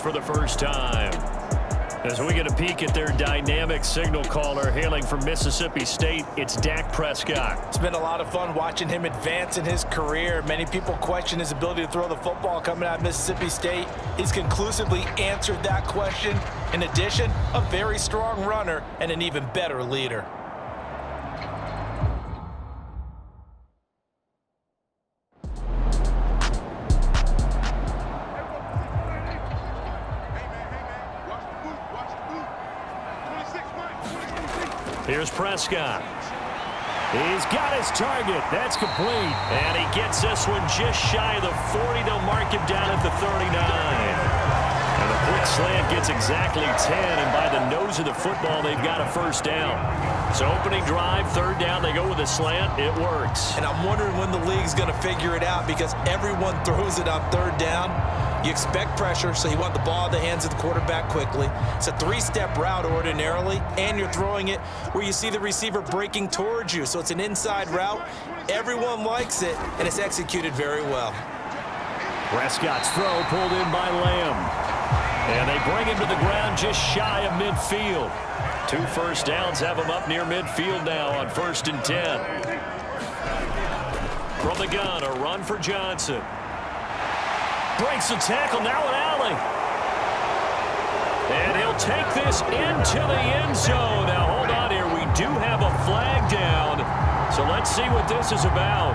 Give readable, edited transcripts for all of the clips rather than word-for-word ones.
for the first time. As we get a peek at their dynamic signal caller hailing from Mississippi State, it's Dak Prescott. It's been a lot of fun watching him advance in his career. Many people question his ability to throw the football coming out of Mississippi State. He's conclusively answered that question. In addition, a very strong runner and an even better leader. Here's Prescott. He's got his target. That's complete. And he gets this one just shy of the 40. They'll mark him down at the 39. And the quick slant gets exactly 10. And by the nose of the football, they've got a first down. So opening drive, third down, they go with a slant. It works. And I'm wondering when the league's going to figure it out because everyone throws it on third down. You expect pressure, so you want the ball in the hands of the quarterback quickly. It's a three-step route ordinarily, and you're throwing it where you see the receiver breaking towards you. So it's an inside route. Everyone likes it, and it's executed very well. Prescott's throw pulled in by Lamb. And they bring him to the ground just shy of midfield. 2 first downs have him up near midfield now on 1st and 10. From the gun, a run for Johnson. Breaks the tackle, now an alley. And he'll take this into the end zone. Now, hold on here. We do have a flag down. So let's see what this is about.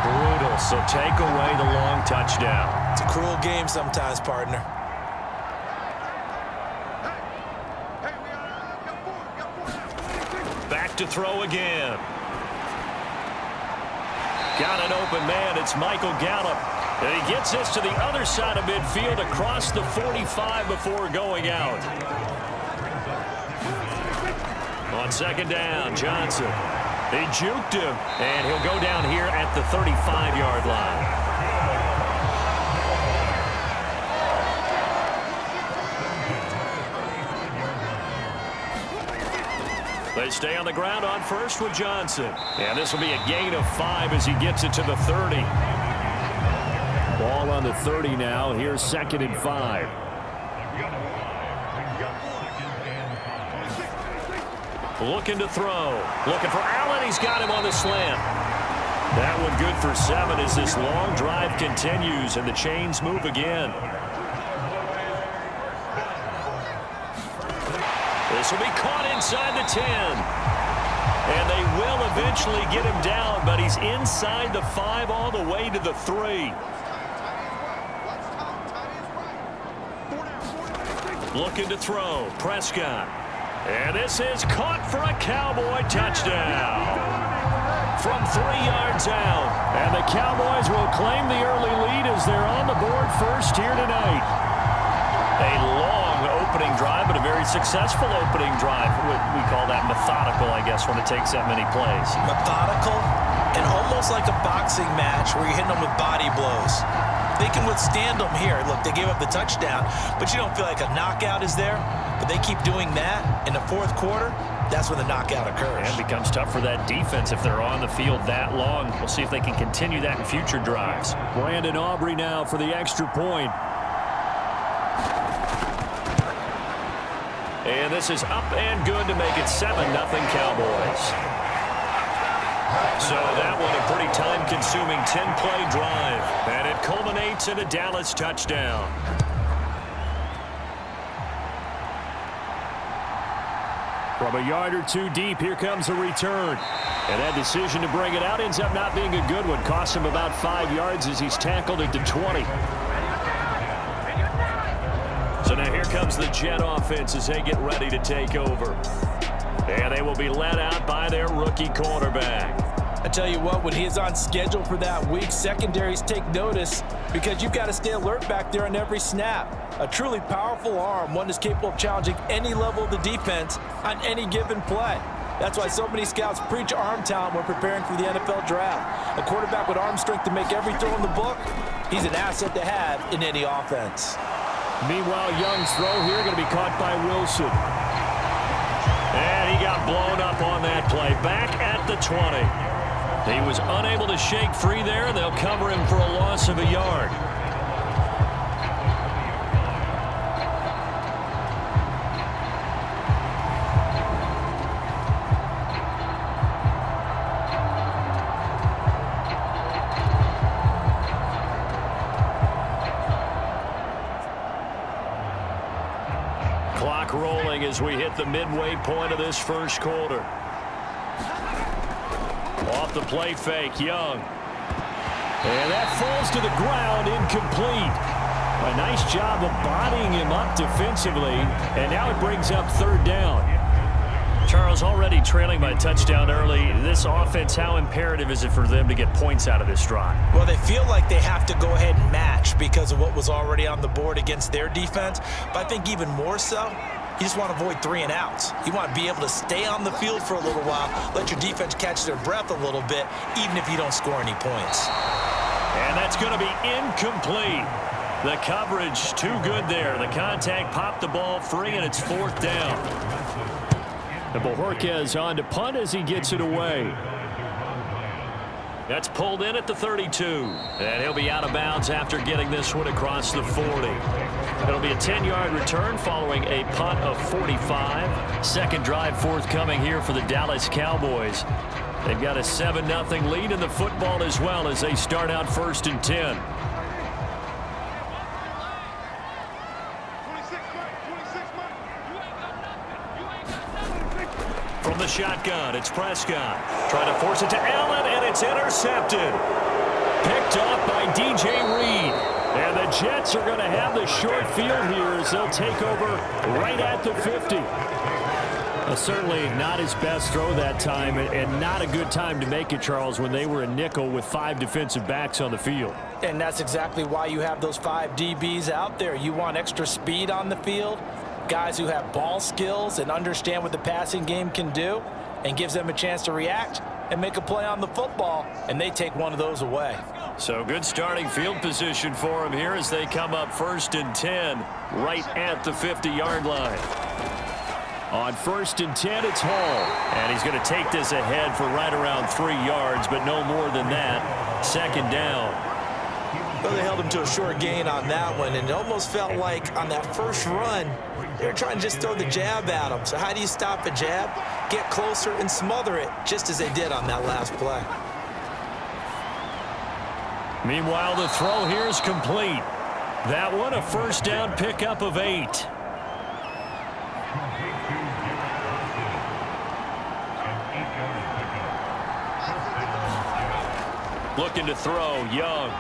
Brutal, so take away the long touchdown. It's a cruel game sometimes, partner. Back to throw again. Got an open man. It's Michael Gallup. And he gets this to the other side of midfield across the 45 before going out. On second down, Johnson. They juked him. And he'll go down here at the 35-yard line. They stay on the ground on first with Johnson. And this will be a gain of 5 as he gets it to the 30. Ball on the 30 now. Here's 2nd and 5. Looking to throw. Looking for Allen. He's got him on the slant. That one good for 7 as this long drive continues and the chains move again. This will be caught inside the 10. And they will eventually get him down, but he's inside the 5 all the way to the 3. Looking to throw. Prescott. And this is caught for a Cowboy touchdown. From 3 yards out. And the Cowboys will claim the early lead as they're on the board first here tonight. A long opening drive, but a very successful opening drive. We call that methodical, I guess, when it takes that many plays. Methodical and almost like a boxing match where you're hitting them with body blows. They can withstand them here. Look, they gave up the touchdown, but you don't feel like a knockout is there. But they keep doing that in the 4th quarter. That's when the knockout occurs. And it becomes tough for that defense if they're on the field that long. We'll see if they can continue that in future drives. Brandon Aubrey now for the extra point. And this is up and good to make it 7-0 Cowboys. So that one a pretty time-consuming 10-play drive. And it culminates in a Dallas touchdown. From a yard or 2 deep, here comes a return. And that decision to bring it out ends up not being a good one. Costs him about 5 yards as he's tackled at the 20. So now here comes the Jet offense as they get ready to take over. And they will be led out by their rookie quarterback. I tell you what, when he is on schedule for that week, secondaries take notice because you've got to stay alert back there on every snap. A truly powerful arm, one that's capable of challenging any level of the defense on any given play. That's why so many scouts preach arm talent when preparing for the NFL draft. A quarterback with arm strength to make every throw in the book, he's an asset to have in any offense. Meanwhile, Young's throw here going to be caught by Wilson. And he got blown up on that play back at the 20. He was unable to shake free there. They'll cover him for a loss of a yard. Clock rolling as we hit the midway point of this first quarter. Off the play fake, Young. And that falls to the ground, incomplete. A nice job of bodying him up defensively, and now it brings up third down. Charles, already trailing by a touchdown early. This offense, how imperative is it for them to get points out of this drive? Well, they feel like they have to go ahead and match because of what was already on the board against their defense. But I think even more so, you just want to avoid 3 and outs. You want to be able to stay on the field for a little while, let your defense catch their breath a little bit, even if you don't score any points. And that's going to be incomplete. The coverage too good there. The contact popped the ball free, and it's fourth down. And Bojorquez on to punt as he gets it away. That's pulled in at the 32. And he'll be out of bounds after getting this one across the 40. It'll be a 10-yard return following a punt of 45. Second drive forthcoming here for the Dallas Cowboys. They've got a 7-0 lead in the football as well as they start out first and 10. From the shotgun, it's Prescott. Trying to force it to Allen, and it's intercepted. Picked off by DJ Reed. And the Jets are going to have the short field here as they'll take over right at the 50. Certainly not his best throw that time, and not a good time to make it, Charles, when they were a nickel with 5 defensive backs on the field. And that's exactly why you have those 5 DBs out there. You want extra speed on the field, guys who have ball skills and understand what the passing game can do, and gives them a chance to react and make a play on the football, and they take one of those away. So good starting field position for them here as they come up first and 10 right at the 50-yard line. On first and 10, it's Hall. And he's going to take this ahead for right around 3 yards, but no more than that. Second down. Well, they held him to a short gain on that one, and it almost felt like on that first run, they were trying to just throw the jab at him. So how do you stop a jab? Get closer and smother it, just as they did on that last play. Meanwhile, the throw here is complete. That one, a first down pickup of 8. Looking to throw, Young.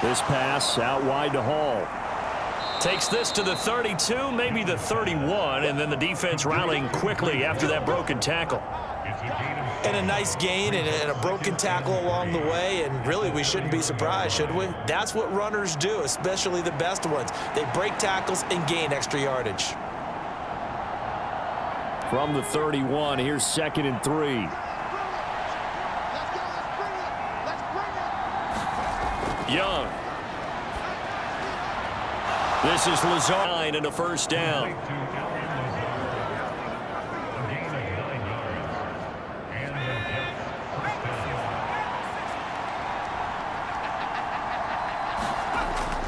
This pass out wide to Hall. Takes this to the 32, maybe the 31, and then the defense rallying quickly after that broken tackle. And a nice gain and a broken tackle along the way, and really we shouldn't be surprised, should we? That's what runners do, especially the best ones. They break tackles and gain extra yardage. From the 31, here's second and 3. Young. This is Lazard and a first down.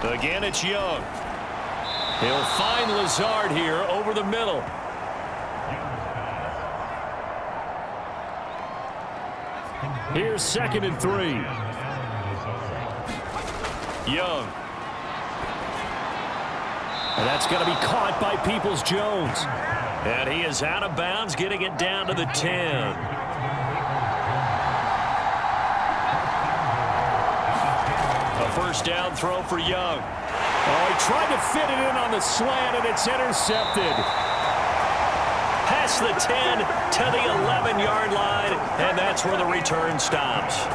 Again, it's Young. He'll find Lazard here over the middle. Here's second and 3. Young. And that's going to be caught by Peoples-Jones. And he is out of bounds, getting it down to the 10. A first down throw for Young. Oh, he tried to fit it in on the slant, and it's intercepted. Past the 10 to the 11-yard line, and that's where the return stops.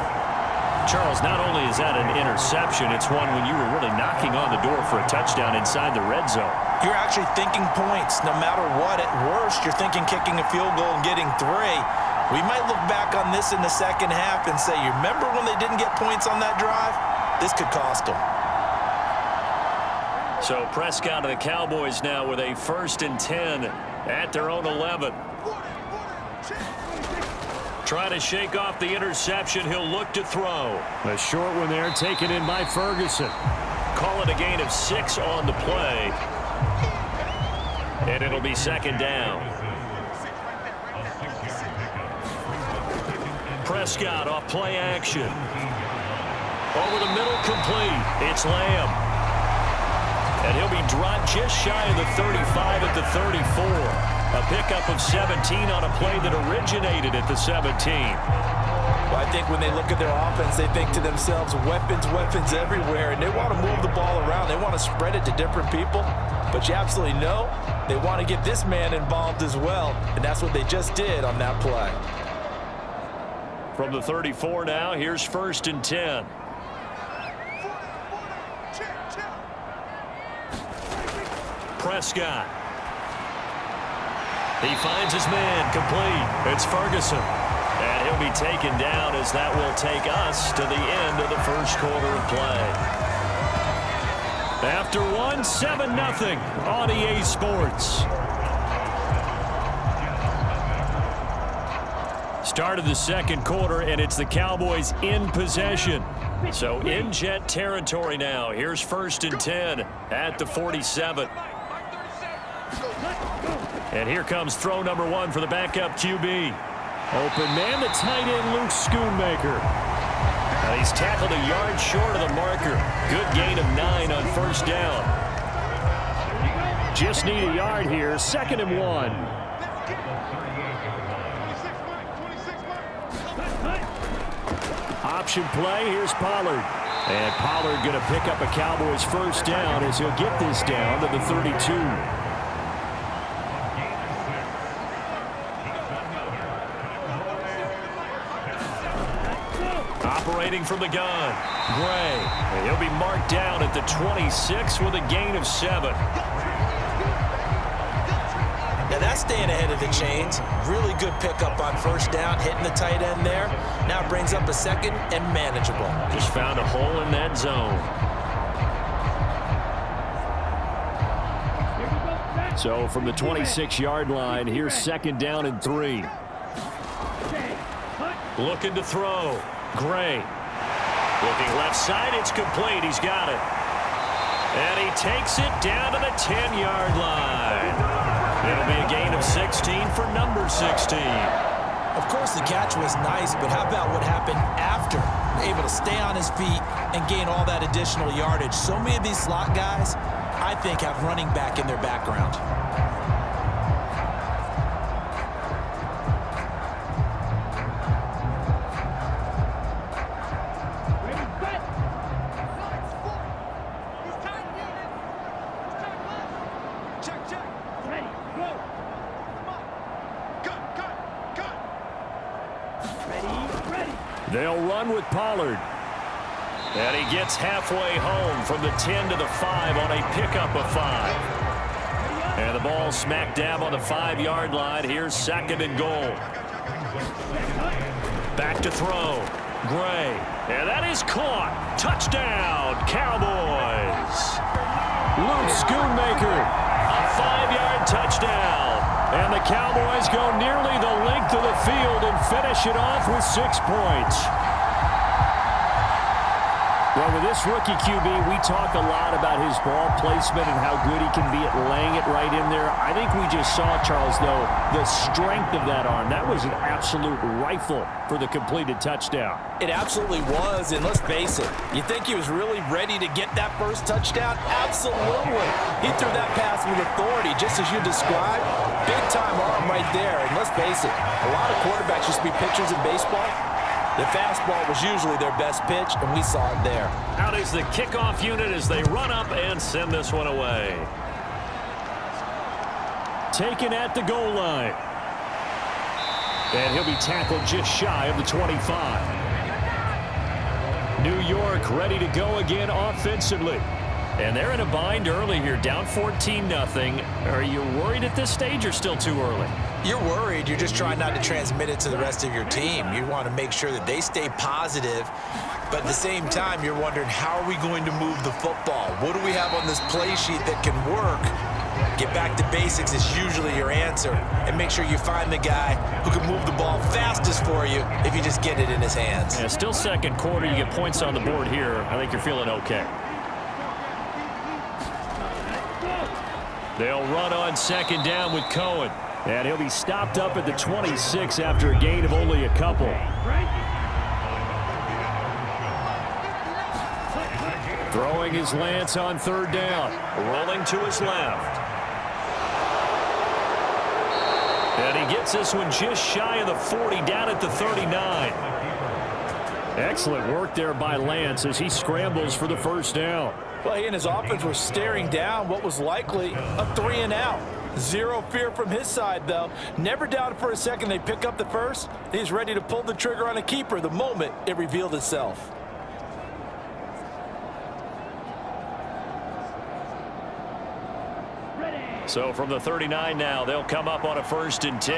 Charles, not only is that an interception, it's one when you were really knocking on the door for a touchdown inside the red zone. You're actually thinking points no matter what. At worst, you're thinking kicking a field goal and getting 3. We might look back on this in the second half and say, you remember when they didn't get points on that drive? This could cost them. So Prescott and the Cowboys now with a first and 10 at their own 11. Trying to shake off the interception. He'll look to throw. A short one there taken in by Ferguson. Call it a gain of 6 on the play. And it'll be second down. Prescott off play action. Over the middle, complete. It's Lamb. And he'll be dropped just shy of the 35 at the 34. A pickup of 17 on a play that originated at the 17. Well, I think when they look at their offense, they think to themselves, weapons, weapons everywhere, and they want to move the ball around. They want to spread it to different people. But you absolutely know they want to get this man involved as well, and that's what they just did on that play. From the 34 now, here's 1st and 10. Prescott. He finds his man, complete. It's Ferguson. And he'll be taken down as that will take us to the end of the first quarter of play. After one, 7-0 on EA Sports. Start of the second quarter, and it's the Cowboys in possession. So in Jet territory now. Here's 1st and 10 at the 47. And here comes throw number 1 for the backup QB. Open man, the tight end, Luke Schoonmaker. Now he's tackled a yard short of the marker. Good gain of 9 on 1st down. Just need a yard here. 2nd and 1. Option play. Here's Pollard. And Pollard going to pick up a Cowboys 1st down as he'll get this down to the 32. Operating from the gun, Gray. And he'll be marked down at the 26 with a gain of 7. Now that's staying ahead of the chains. Really good pickup on 1st down, hitting the tight end there. Now brings up a 2nd and manageable. Just found a hole in that zone. So from the 26-yard line, here's 2nd down and 3. Looking to throw. Gray. Looking left side, it's complete. He's got it. And he takes it down to the 10-yard line. It'll be a gain of 16 for number 16. Of course, the catch was nice, but how about what happened after? Able to stay on his feet and gain all that additional yardage. So many of these slot guys, I think, have running back in their background. They'll run with Pollard. And he gets halfway home from the 10 to the 5 on a pickup of 5. And the ball smack dab on the 5-yard line. Here's 2nd and goal. Back to throw. Gray. And that is caught. Touchdown, Cowboys. Luke Schoonmaker. A 5-yard touchdown. And the Cowboys go nearly the length of the field and finish it off with 6 points. Well, with this rookie QB, we talk a lot about his ball placement and how good he can be at laying it right in there. I think we just saw, Charles, though, the strength of that arm. That was an absolute rifle for the completed touchdown. It absolutely was, and let's face it, you think he was really ready to get that first touchdown? Absolutely. He threw that pass with authority, just as you described. Big-time arm right there, and let's face it, a lot of quarterbacks used to be pitchers in baseball. The fastball was usually their best pitch, and we saw it there. Out is the kickoff unit as they run up and send this one away. Taken at the goal line. And he'll be tackled just shy of the 25. New York ready to go again offensively. And they're in a bind early here, down 14-0. Are you worried at this stage or still too early? You're worried. You're just trying not to transmit it to the rest of your team. You want to make sure that they stay positive. But at the same time, you're wondering, how are we going to move the football? What do we have on this play sheet that can work? get back to basics is usually your answer. And make sure you find the guy who can move the ball fastest for you if you just get it in his hands. Yeah, still second quarter. You get points on the board here. I think you're feeling okay. They'll run on second down with Cohen. And he'll be stopped up at the 26 after a gain of only a couple. Throwing his Lance on third down. Rolling to his left. And he gets this one just shy of the 40, down at the 39. Excellent work there by Lance as he scrambles for the first down. Well, he and his offense were staring down what was likely a 3-and-out. Zero fear from his side, though. Never doubted for a second they pick up the first. He's ready to pull the trigger on a keeper the moment it revealed itself. So from the 39 now, they'll come up on a 1st and 10.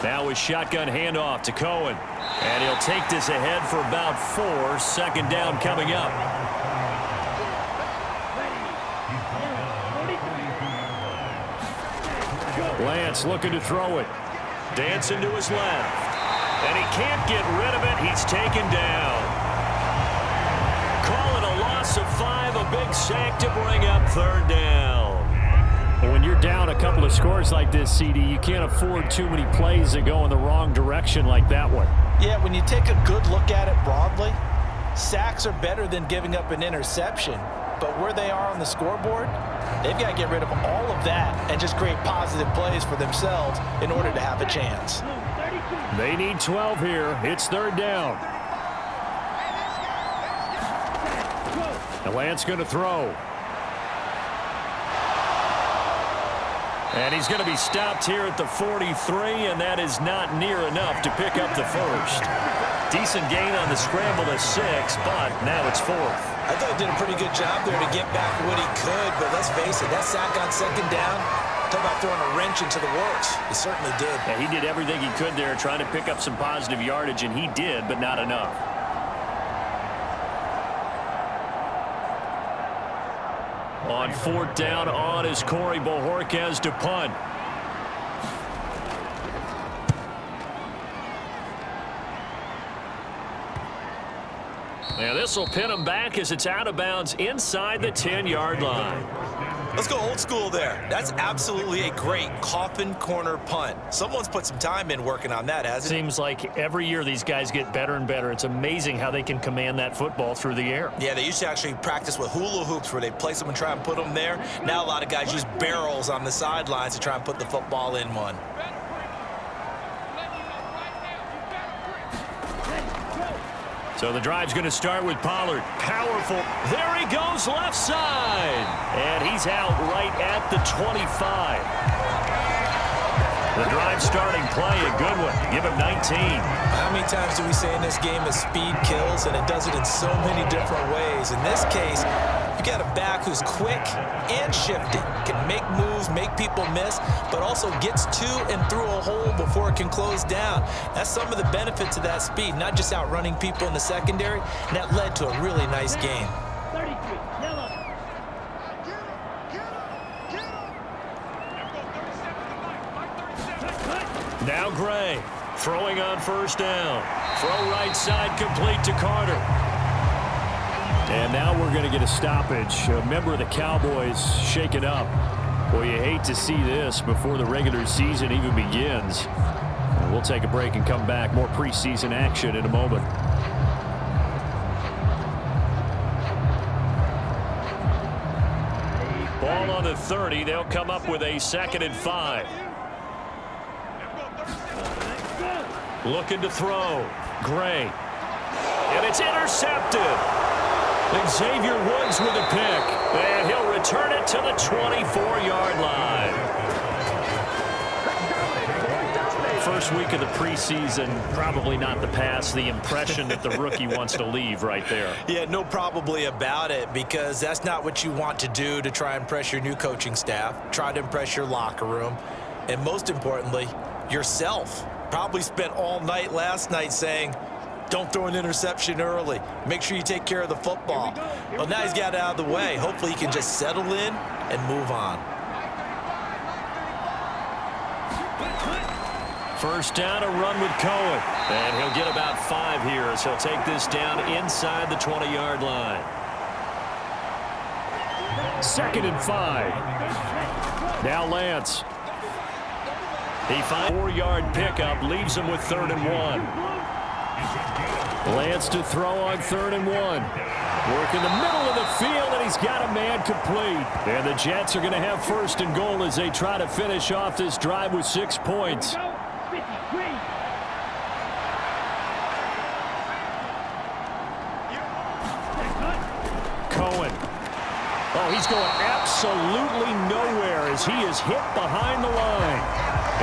Now a shotgun handoff to Cohen. And he'll take this ahead for about 4. Second down coming up. Lance looking to throw it. Dancing to his left. And he can't get rid of it. He's taken down. Call it a loss of 5. A big sack to bring up third down. Well, when you're down a couple of scores like this, CD, you can't afford too many plays that go in the wrong direction like that one. Yeah, when you take a good look at it broadly, sacks are better than giving up an interception. But where they are on the scoreboard, they've got to get rid of all of that and just create positive plays for themselves in order to have a chance. They need 12 here. It's third down. And Lance going to throw. And he's going to be stopped here at the 43, and that is not near enough to pick up the first. Decent gain on the scramble to 6, but now it's 4th. I thought he did a pretty good job there to get back what he could, but let's face it, that sack on second down, talk about throwing a wrench into the works. He certainly did. Yeah, he did everything he could there trying to pick up some positive yardage, and he did, but not enough. On 4th down, on is Corey Bojorquez to punt. Now this will pin him back as it's out of bounds inside the 10-yard line. Let's go old school there. That's absolutely a great coffin corner punt. Someone's put some time in working on that, hasn't it? Seems like every year these guys get better and better. It's amazing how they can command that football through the air. Yeah, they used to actually practice with hula hoops where they place them and try and put them there. Now a lot of guys use barrels on the sidelines to try and put the football in one. So the drive's going to start with Pollard. Powerful. There he goes left side. And he's out right at the 25. The drive starting play, a good one. Give him 19. How many times do we say in this game that speed kills, and it does it in so many different ways? In this case, you got a back who's quick and shifty, can make moves, make people miss, but also gets to and through a hole before it can close down. That's some of the benefits of that speed, not just outrunning people in the secondary, and that led to a really nice game. 33, yellow. Now Gray throwing on 1st down. Throw right side complete to Carter. And now we're going to get a stoppage. A member of the Cowboys shaken up. Well, you hate to see this before the regular season even begins. We'll take a break and come back. More preseason action in a moment. Ball on the 30. They'll come up with a 2nd and 5. Looking to throw. Gray. And it's intercepted. Xavier Woods with a pick. And he'll return it to the 24-yard line. First week of the preseason, probably not the pass, the impression that the rookie wants to leave right there. Yeah, no probably about it, because that's not what you want to do to try and impress your new coaching staff, try to impress your locker room, and most importantly, yourself. Probably spent all night last night saying, Don't throw an interception early. Make sure you take care of the football. Well, now he's got it out of the way. Hopefully he can just settle in and move on. First down, a run with Cohen. And he'll get about 5 here as he'll take this down inside the 20-yard line. 2nd and 5. Now Lance. He finds a 4-yard pickup, leaves him with 3rd and 1. Lance to throw on 3rd and 1. Work in the middle of the field, and he's got a man complete. And the Jets are going to have 1st and goal as they try to finish off this drive with 6 points. Cohen. Oh, he's going absolutely nowhere as he is hit behind the line.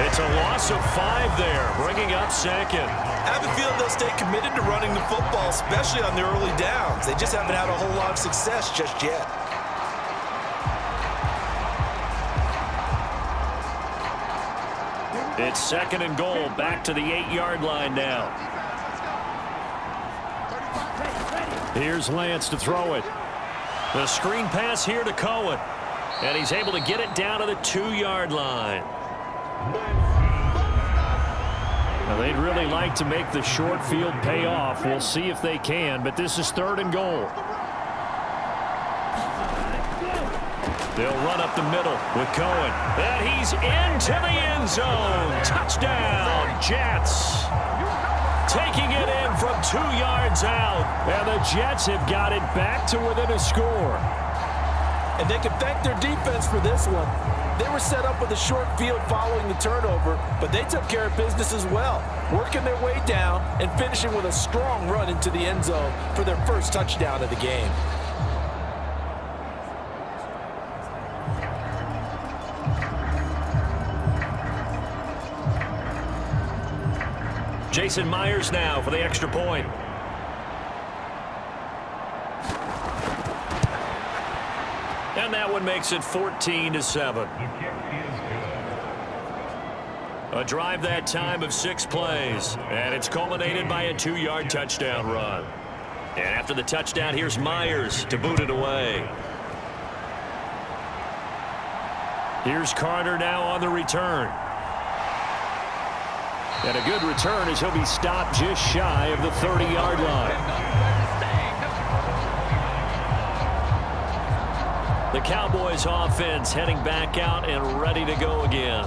It's a loss of 5 there, bringing up 2nd. I have a feeling they'll stay committed to running the football, especially on the early downs. They just haven't had a whole lot of success just yet. It's 2nd and goal, back to the 8-yard line now. Here's Lance to throw it. The screen pass here to Cohen. And he's able to get it down to the 2-yard line. Now, they'd really like to make the short field pay off. We'll see if they can, but this is 3rd and goal. They'll run up the middle with Cohen. And he's into the end zone. Touchdown, Jets. Taking it in from 2 yards out. And the Jets have got it back to within a score. And they can thank their defense for this one. They were set up with a short field following the turnover, but they took care of business as well, working their way down and finishing with a strong run into the end zone for their first touchdown of the game. Jason Myers now for the extra point. And that one makes it 14-7. A drive that time of 6 plays. And it's culminated by a 2-yard touchdown run. And after the touchdown, here's Myers to boot it away. Here's Carter now on the return. And a good return as he'll be stopped just shy of the 30-yard line. The Cowboys offense heading back out and ready to go again.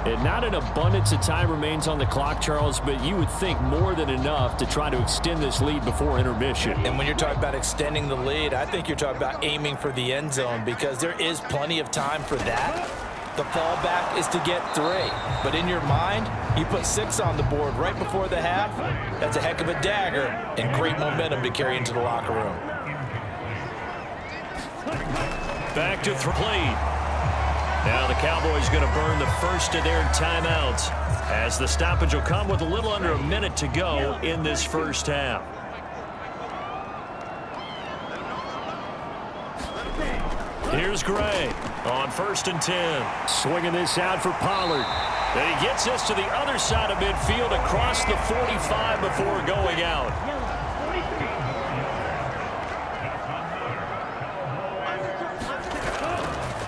And not an abundance of time remains on the clock, Charles, but you would think more than enough to try to extend this lead before intermission. And when you're talking about extending the lead, I think you're talking about aiming for the end zone because there is plenty of time for that. The fallback is to get 3. But in your mind, you put 6 on the board right before the half. That's a heck of a dagger and great momentum to carry into the locker room. Back to play. Now the Cowboys going to burn the first of their timeouts as the stoppage will come with a little under a minute to go in this first half. Here's Gray on 1st and 10. Swinging this out for Pollard. And he gets us to the other side of midfield across the 45 before going out.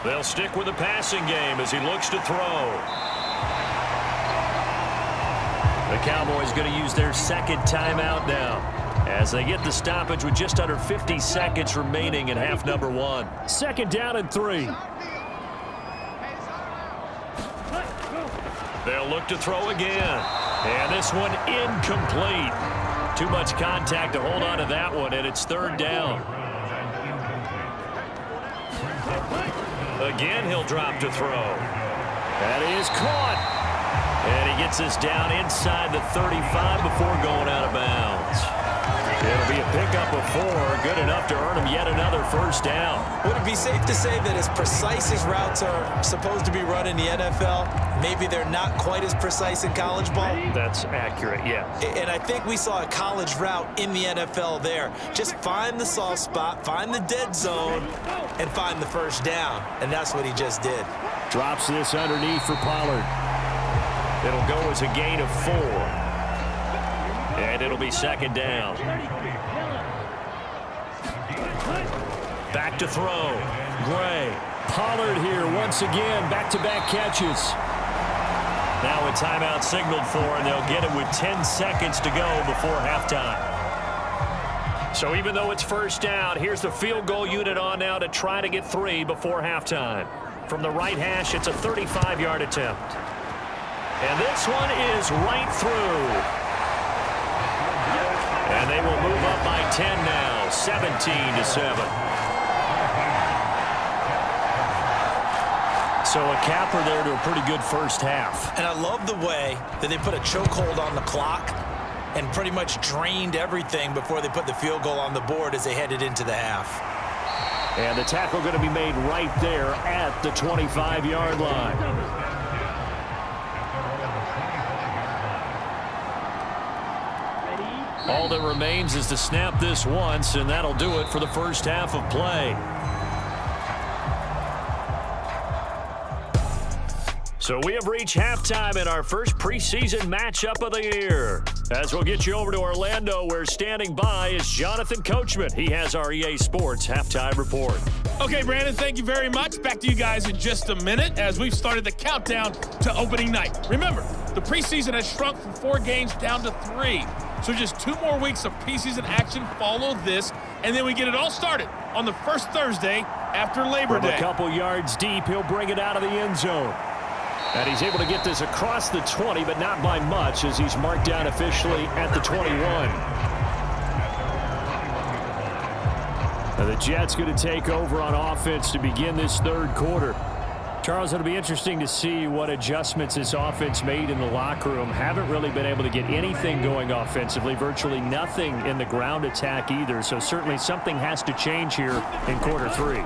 They'll stick with the passing game as he looks to throw. The Cowboys going to use their 2nd timeout now as they get the stoppage with just under 50 seconds remaining in half number 1. 2nd down and 3. They'll look to throw again. And this one incomplete. Too much contact to hold on to that one, and it's 3rd down. Again, he'll drop to throw. That is caught. And he gets us down inside the 35 before going out of bounds. It'll be a pickup of 4, good enough to earn him yet another first down. Would it be safe to say that as precise as routes are supposed to be run in the NFL, maybe they're not quite as precise in college ball? That's accurate, yeah. And I think we saw a college route in the NFL there. Just find the soft spot, find the dead zone, and find the first down. And that's what he just did. Drops this underneath for Pollard. It'll go as a gain of 4. And it'll be second down. Back to throw. Gray. Pollard here once again. Back-to-back catches. Now a timeout signaled for, and they'll get it with 10 seconds to go before halftime. So even though it's first down, here's the field goal unit on now to try to get 3 before halftime. From the right hash, it's a 35-yard attempt. And this one is right through. And they will move up by 10 now, 17-7. So a capper there to a pretty good first half. And I love the way that they put a chokehold on the clock and pretty much drained everything before they put the field goal on the board as they headed into the half. And the tackle going to be made right there at the 25-yard line. All that remains is to snap this once, and that'll do it for the first half of play. So we have reached halftime in our first preseason matchup of the year. As we'll get you over to Orlando, where standing by is Jonathan Coachman. He has our EA Sports halftime report. Okay, Brandon, thank you very much. Back to you guys in just a minute as we've started the countdown to opening night. Remember, the preseason has shrunk from 4 games down to 3. So just 2 more weeks of preseason action follow this, and then we get it all started on the first Thursday after Labor Day. From a couple yards deep, he'll bring it out of the end zone. And he's able to get this across the 20, but not by much, as he's marked down officially at the 21. Now the Jets going to take over on offense to begin this third quarter. Charles, it'll be interesting to see what adjustments this offense made in the locker room. Haven't really been able to get anything going offensively, virtually nothing in the ground attack either. So certainly something has to change here in quarter 3.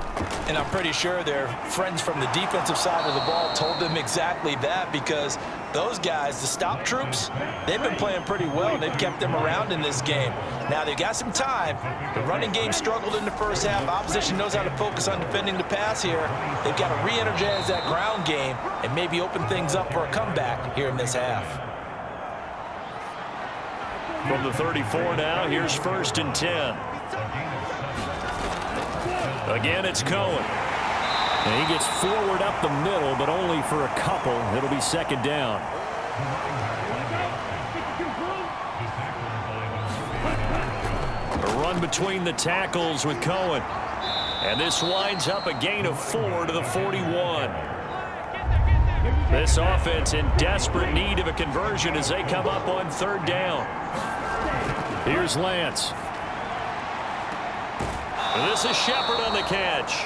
And I'm pretty sure their friends from the defensive side of the ball told them exactly that, because those guys, the stop troops, they've been playing pretty well, and they've kept them around in this game. Now, they've got some time. The running game struggled in the first half. Opposition knows how to focus on defending the pass here. They've got to re-energize that ground game and maybe open things up for a comeback here in this half. From the 34 now, here's 1st and 10. Again, it's Cohen. And he gets forward up the middle, but only for a couple. It'll be second down. A run between the tackles with Cohen. And this winds up a gain of 4 to the 41. This offense in desperate need of a conversion as they come up on 3rd down. Here's Lance. And this is Shepard on the catch.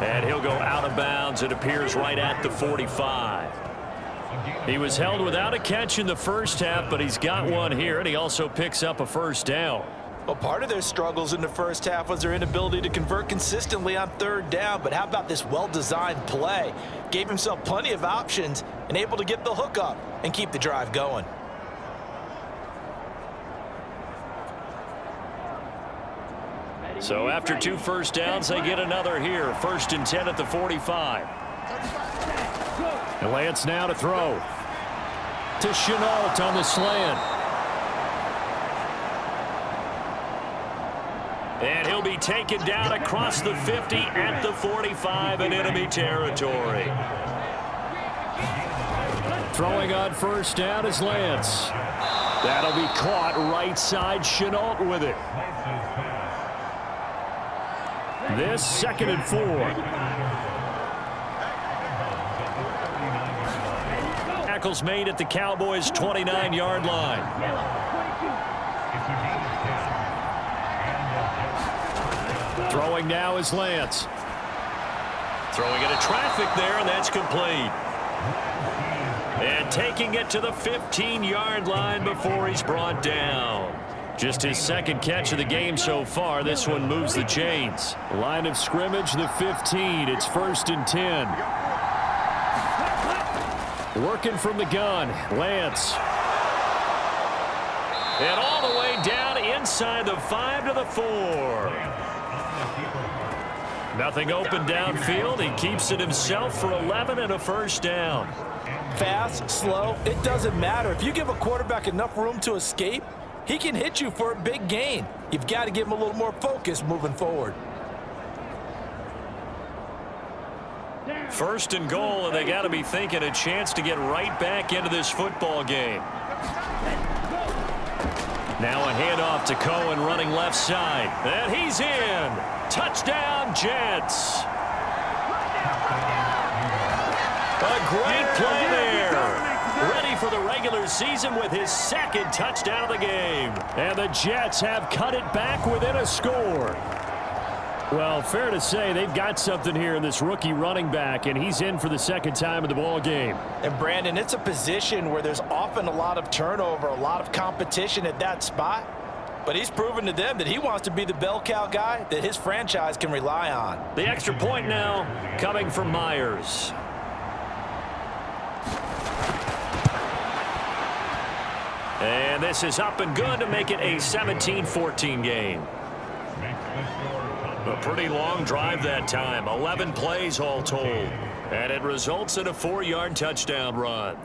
And he'll go out of bounds. It appears right at the 45. He was held without a catch in the first half, but he's got one here, and he also picks up a first down. Well, part of their struggles in the first half was their inability to convert consistently on 3rd down. But how about this well-designed play? Gave himself plenty of options and able to get the hook up and keep the drive going. So after 2 first downs, they get another here. 1st and 10 at the 45. And Lance now to throw. To Chenault on the slant. And he'll be taken down across the 50 at the 45 in enemy territory. Throwing on 1st down is Lance. That'll be caught right side. Chenault with it. This 2nd and 4. Tackles made at the Cowboys' 29-yard line. Throwing now is Lance. Throwing into traffic there, and that's complete. And taking it to the 15-yard line before he's brought down. Just his 2nd catch of the game so far. This one moves the chains. Line of scrimmage, the 15. It's 1st and 10. Working from the gun, Lance. And all the way down inside the 5 to the 4. Nothing open downfield. He keeps it himself for 11 and a first down. Fast, slow, it doesn't matter. If you give a quarterback enough room to escape, he can hit you for a big gain. You've got to give him a little more focus moving forward. First and goal, and they got to be thinking a chance to get right back into this football game. Now a handoff to Cohen running left side. And he's in. Touchdown, Jets. A great play there. Ready for the regular season with his second touchdown of the game. And the Jets have cut it back within a score. Well, fair to say they've got something here in this rookie running back, and he's in for the second time in the ball game. And, Brandon, it's a position where there's often a lot of turnover, a lot of competition at that spot. But he's proven to them that he wants to be the bell cow guy that his franchise can rely on. The extra point now coming from Myers. And this is up and good to make it a 17-14 game. A pretty long drive that time. 11 plays all told. And it results in a 4-yard touchdown run.